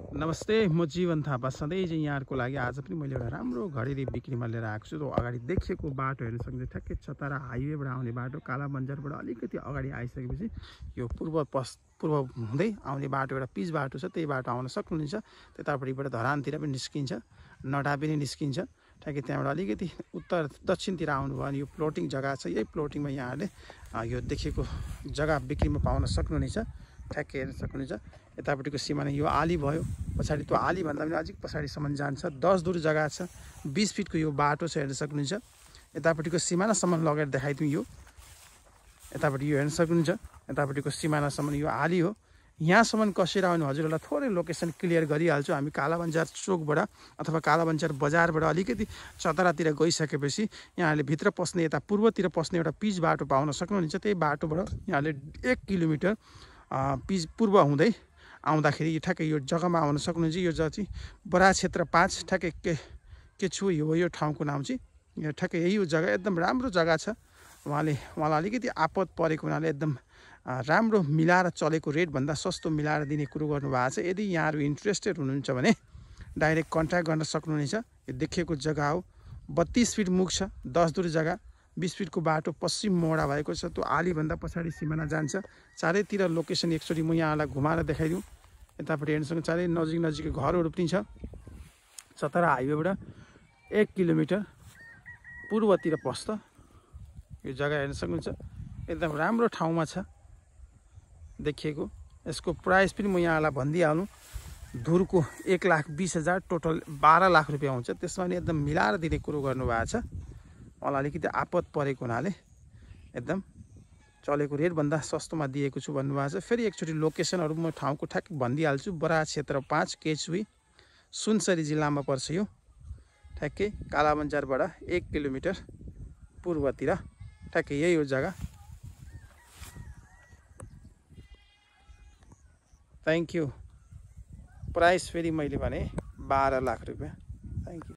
नमस्ते, म जीवन थापा सधैँ चाहिँ यहाँहरूको लागि आज पनि मैले एउटा राम्रो घडेरी बिक्रीमा लिएर आएको छु। अगाडि देखिएको बाटो हेर्न सक्नुहुन्छ, ठ्याक्कै चतरा हाइवेबाट आउने बाटो काला बन्जारबाट अलिकति अगाडि आइसकेपछि यो पूर्व हुँदै आउने बाटो एउटा पिच बाटो छ, त्यही बाटो आउन सक्नुहुन्छ। त्यतापट्टिबाट धरानतिर पनि निस्किन्छ, नडा पनि निस्किन्छ। ठ्याक्कै त्यहाँबाट अलिकति उत्तर दक्षिणतिर आउनुभयो भने यो प्लोटिङ जग्गा छ। यही प्लोटिङमा यहाँहरूले यो देखेको जग्गा बिक्रीमा पाउन सक्नुहुनेछ। ठ्याक्कै हेर्न सक्नुहुन्छ। यतापट्टिको सिमाना यो आली भयो, पछाडि त्यो आली भन्दा पनि अलिक पछाडिसम्म जान्छ। 10 दूर जग्गा छ, 20 फिटको यो बाटो छ, हेर्न सक्नुहुन्छ। यतापट्टिको सिमानासम्म लगेर देखाइदिउँ। यो यतापट्टि यो हेर्न सक्नुहुन्छ, यतापट्टिको सिमानासम्म यो आली हो। यहाँसम्म कसरी आउनु हजुरहरूलाई थोरै लोकेसन क्लियर गरिहाल्छु। हामी कालाबन्जार चोकबाट अथवा कालाबन्जार बजारबाट अलिकति चतरातिर गइसकेपछि यहाँहरूले भित्र पस्ने, यता पूर्वतिर पस्ने एउटा पिच बाटो पाउन सक्नुहुन्छ। त्यही बाटोबाट यहाँले 1 किलोमिटर पिच पूर्व हुँदै आउँदाखेरि ठ्याक्कै यो जग्गामा आउन सक्नुहुन्छ। यो जग्गा चाहिँ बरा क्षेत्र 5 ठ्याक्कै के छु यो ठाउँको नाम चाहिँ यो ठ्याक्कै यही हो जग्गा। एकदम राम्रो जग्गा छ। उहाँलाई अलिकति आपद परेको हुनाले एकदम राम्रो मिलाएर चलेको रेटभन्दा सस्तो मिलाएर दिने कुरो गर्नुभएको छ। यदि यहाँहरू इन्ट्रेस्टेड हुनुहुन्छ भने डाइरेक्ट कन्ट्याक्ट गर्न सक्नुहुनेछ। यो देखिएको जग्गा हो, 32 फिट मुख छ, 10 दूर जग्गा, 20 फिटको बाटो पश्चिम मोडा भएको छ। त्यो आलीभन्दा पछाडि सिमाना जान्छ। चारैतिर लोकेसन एकचोटि म यहाँलाई घुमाएर देखाइदिउँ। यतापट्टि हेर्नुसँग चारै नजिक घरहरू पनि छ। चतरा हाइवेबाट 1 किलोमिटर पूर्वतिर पस्छ यो जग्गा हेर्न सक्नुहुन्छ। एकदम राम्रो ठाउँमा छ देखिएको। यसको प्राइस पनि म यहाँलाई भनिदिइहालौँ। धुरको 1,20,000, टोटल 12 लाख रुपियाँ हुन्छ। त्यसमा पनि एकदम मिलाएर दिने कुरो गर्नुभएको छ। मलाई अलिकति आपद परेको हुनाले एकदम चलेको रेटभन्दा सस्तोमा दिएको छु भन्नुभएको छ। फेरि एकचोटि लोकेसनहरू म ठाउँको ठ्याक्कै भनिदिइहाल्छु। बरा क्षेत्र 5 केचुवी सुनसरी जिल्लामा पर्छ। यो ठ्याक्कै कालाबन्जारबाट 1 किलोमिटर पूर्वतिर ठ्याक्कै यही हो जग्गा। Thank you. प्राइस फेरि मैले भने 12 लाख रुपियाँ। Thank you.